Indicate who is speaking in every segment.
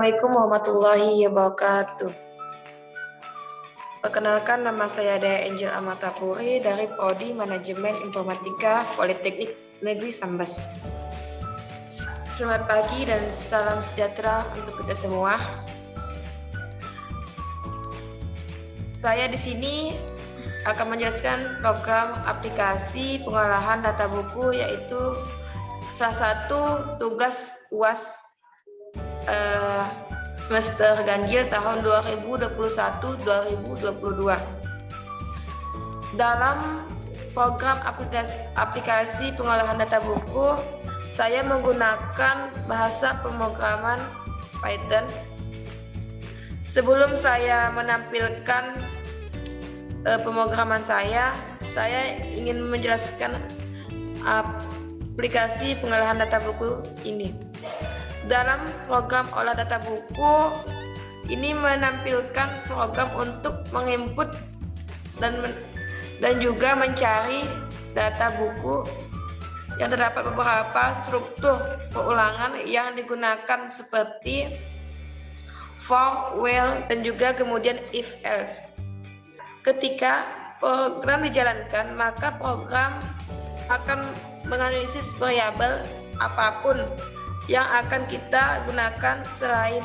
Speaker 1: Assalamualaikum warahmatullahi wabarakatuh. Perkenalkan, nama saya Dea Angel Amatapuri dari Prodi Manajemen Informatika Politeknik Negeri Sambas. Selamat pagi dan salam sejahtera untuk kita semua. Saya di sini akan menjelaskan program aplikasi pengolahan data buku, yaitu salah satu tugas UAS semester ganjil tahun 2021-2022. Dalam program aplikasi pengolahan data buku, saya menggunakan bahasa pemrograman Python. Sebelum saya menampilkan pemrograman saya ingin menjelaskan aplikasi pengolahan data buku ini. Dalam program olah data buku ini menampilkan program untuk menginput dan juga mencari data buku yang terdapat beberapa struktur pengulangan yang digunakan seperti for, while, dan juga kemudian if else. Ketika program dijalankan, maka program akan menganalisis variabel apapun yang akan kita gunakan selain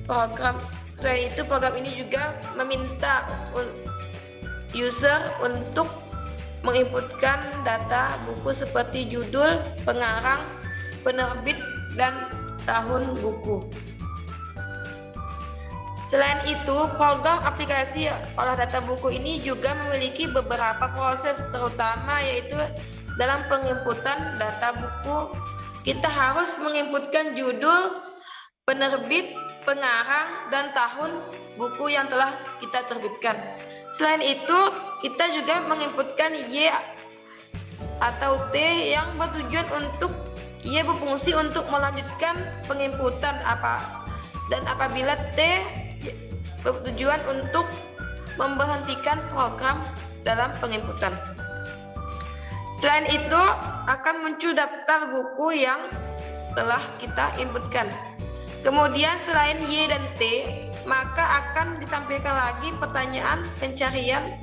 Speaker 1: program. Selain itu, program ini juga meminta user untuk menginputkan data buku seperti judul, pengarang, penerbit, dan tahun buku. Selain itu, program aplikasi olah data buku ini juga memiliki beberapa proses, terutama yaitu dalam penginputan data buku. Kita harus menginputkan judul, penerbit, pengarang, dan tahun buku yang telah kita terbitkan. Selain itu, kita juga menginputkan Y atau T yang bertujuan untuk Y berfungsi untuk melanjutkan penginputan dan apabila T bertujuan untuk memberhentikan program dalam penginputan. Selain itu, akan muncul daftar buku yang telah kita inputkan. Kemudian selain Y dan T, maka akan ditampilkan lagi pertanyaan pencarian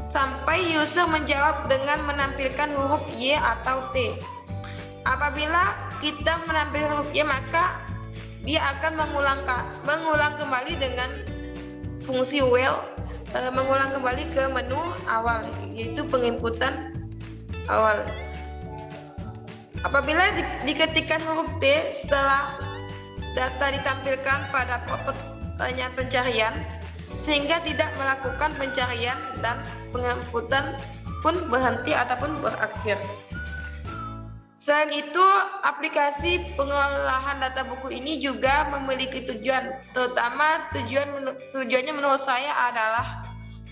Speaker 1: sampai user menjawab dengan menampilkan huruf Y atau T. Apabila kita menampilkan huruf Y, maka dia akan mengulang kembali dengan fungsi while, mengulang kembali ke menu awal, yaitu penginputan awal. Apabila diketikkan huruf T setelah data ditampilkan pada pertanyaan pencarian, sehingga tidak melakukan pencarian dan penginputan pun berhenti ataupun berakhir. Selain itu, aplikasi pengolahan data buku ini juga memiliki tujuan, terutama tujuannya menurut saya adalah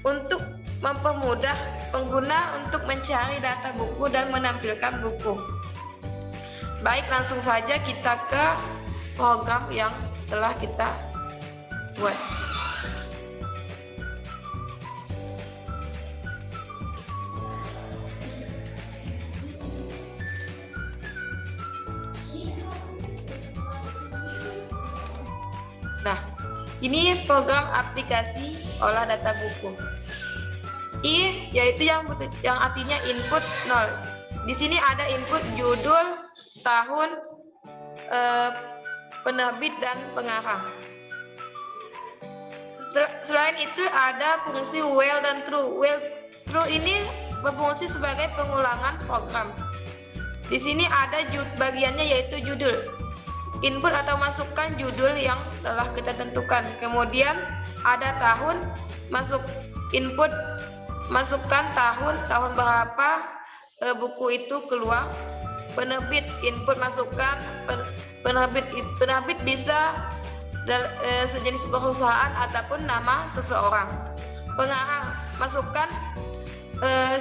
Speaker 1: untuk mempermudah pengguna untuk mencari data buku dan menampilkan buku. Baik, langsung saja kita ke program yang telah kita buat. Nah, ini program aplikasi olah data buku. I yaitu yang artinya input 0. Di sini ada input judul, tahun, penerbit, dan pengarang. Selain itu ada fungsi while dan true. While true ini berfungsi sebagai pengulangan program. Di sini ada bagiannya yaitu judul. Input atau masukkan judul yang telah kita tentukan. Kemudian ada tahun, input masukkan tahun berapa buku itu keluar. Penerbit, input masukkan penerbit bisa sejenis perusahaan ataupun nama seseorang. Pengarang, masukkan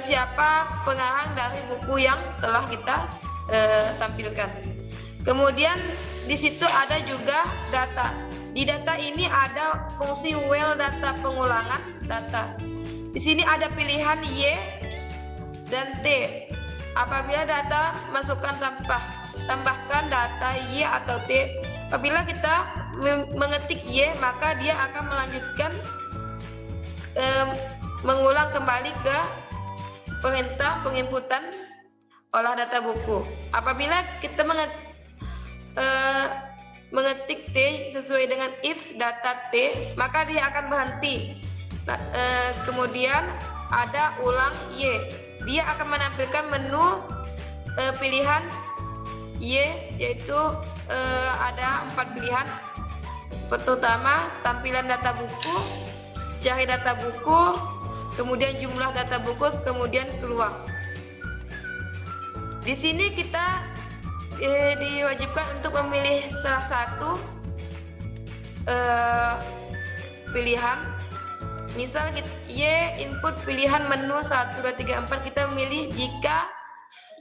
Speaker 1: siapa pengarang dari buku yang telah kita tampilkan. Kemudian di situ ada juga data. Di data ini ada fungsi while data, pengulangan data. Di sini ada pilihan Y dan T. Apabila data masukkan tambahkan data Y atau T Apabila kita mengetik Y, maka dia akan melanjutkan mengulang kembali ke perintah penginputan olah data buku. Apabila kita mengetik T sesuai dengan if data T, maka dia akan berhenti. Nah, kemudian ada ulang Y, dia akan menampilkan menu pilihan Y, yaitu ada 4 pilihan. Pertama, tampilan data buku, cari data buku, kemudian jumlah data buku, kemudian keluar. Di sini kita diwajibkan untuk memilih salah satu pilihan. Misal Y input pilihan menu 1, 2, 3, 4, kita memilih jika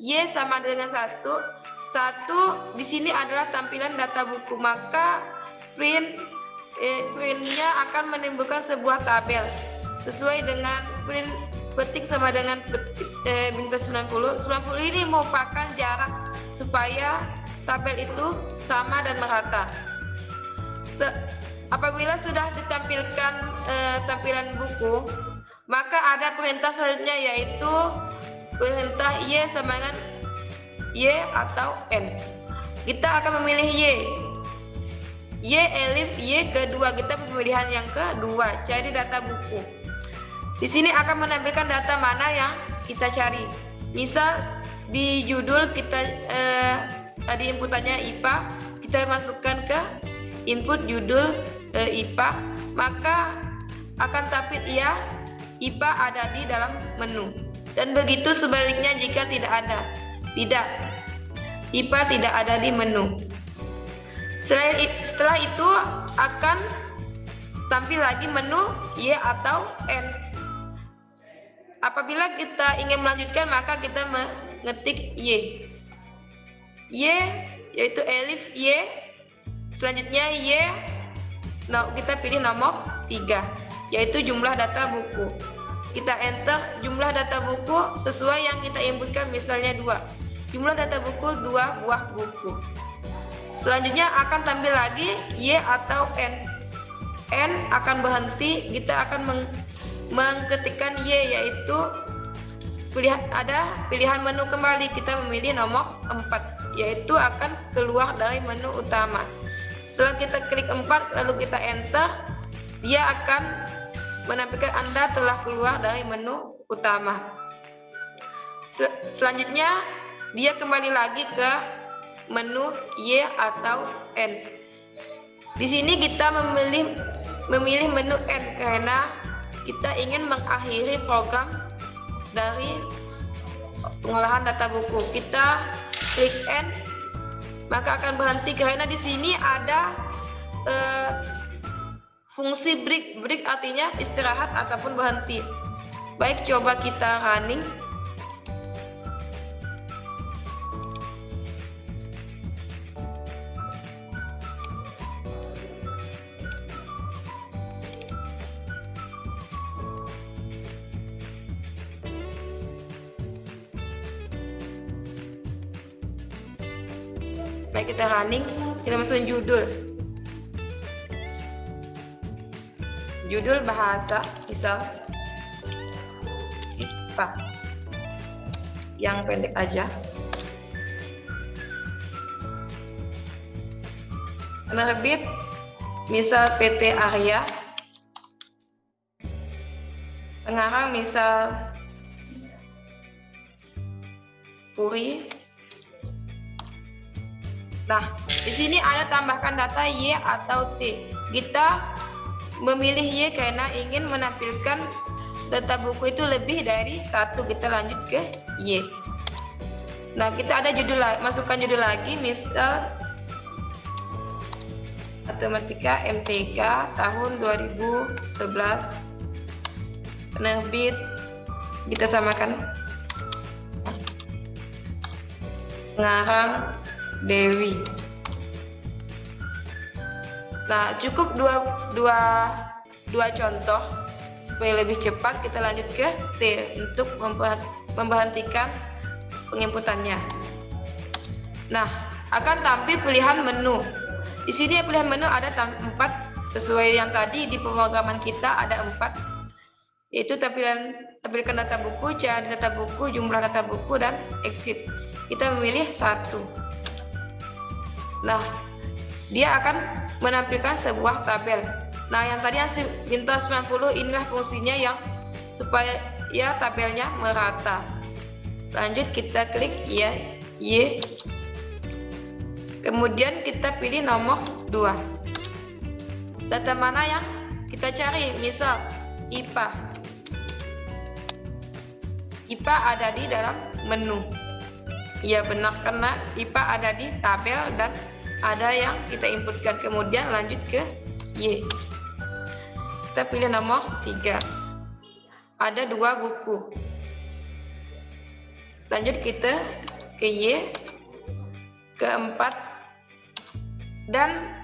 Speaker 1: Y sama dengan 1 di sini adalah tampilan data buku, maka printnya akan menimbulkan sebuah tabel sesuai dengan print petik sama dengan petik bintang 90. 90 ini merupakan jarak supaya tabel itu sama dan merata. Apabila sudah ditampilkan tampilan buku, maka ada perintah selanjutnya, yaitu perintah Y sama dengan Y atau N. Kita akan memilih Y elif Y kedua, kita pemilihan yang kedua, cari data buku. Di sini akan menampilkan data mana yang kita cari. Misal di judul kita tadi inputannya IPA, kita masukkan ke input judul IPA, maka akan tampil ya IPA ada di dalam menu. Dan begitu sebaliknya jika tidak ada. Tidak, IPA tidak ada di menu. Setelah itu akan tampil lagi menu Y atau N. Apabila kita ingin melanjutkan, maka kita mengetik Y yaitu elif Y. Selanjutnya Y, kita pilih nomor 3, yaitu jumlah data buku. Kita enter jumlah data buku sesuai yang kita inputkan, misalnya 2. Jumlah data buku 2 buah buku. Selanjutnya akan tampil lagi Y atau N. N akan berhenti, kita akan mengetikkan Y, yaitu ada pilihan menu kembali, kita memilih nomor 4, yaitu akan keluar dari menu utama. Setelah kita klik 4 lalu kita enter, dia akan menampilkan Anda telah keluar dari menu utama. Selanjutnya dia kembali lagi ke menu Y atau N. Di sini kita memilih menu N karena kita ingin mengakhiri program dari pengolahan data buku. Kita klik N, maka akan berhenti karena di sini ada fungsi break. Break artinya istirahat ataupun berhenti. Baik, coba kita running. Baik, kita running, kita masukin judul bahasa, misal IPA yang pendek aja. Penerbit misal PT Arya, pengarang misal Puri. Nah, di sini ada tambahkan data Y atau T. Kita memilih Y karena ingin menampilkan data buku itu lebih dari 1. Kita lanjut ke Y. Nah, kita ada judul, masukkan judul lagi, misal Matematika MTK tahun 2011. Penerbit kita samakan. Pengarang Dewi. Nah, cukup dua contoh. Supaya lebih cepat, kita lanjut ke T untuk memberhentikan penginputannya. Nah, akan tampil pilihan menu. Di sini pilihan menu ada 4 sesuai yang tadi di pemrograman kita ada 4, yaitu tampilkan data buku, cari data buku, jumlah data buku, dan exit. Kita memilih 1. Nah, dia akan menampilkan sebuah tabel. Nah, yang tadi hasil bintang 90 inilah fungsinya yang supaya tabelnya merata. Lanjut kita klik Y. Kemudian kita pilih nomor 2. Data mana yang kita cari? Misal IPA. IPA ada di dalam menu. Ya benar, karena IPA ada di tabel dan ada yang kita inputkan. Kemudian lanjut ke Y. Kita pilih nomor 3. Ada 2 buku. Lanjut kita ke Y. Keempat, dan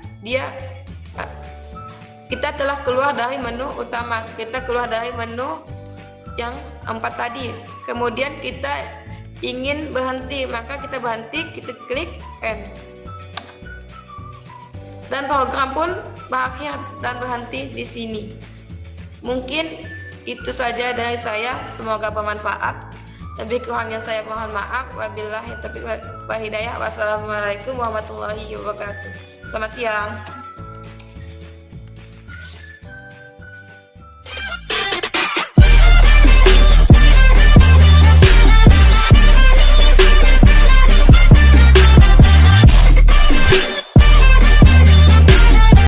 Speaker 1: kita telah keluar dari menu utama. Kita keluar dari menu yang 4 tadi. Kemudian kita ingin berhenti, maka kita berhenti, kita klik End. Dan program pun berakhir dan berhenti di sini. Mungkin itu saja dari saya, semoga bermanfaat. Lebih kurangnya saya mohon maaf. Wabillahi taufiq wal hidayah. Wassalamualaikum warahmatullahi wabarakatuh. Selamat siang.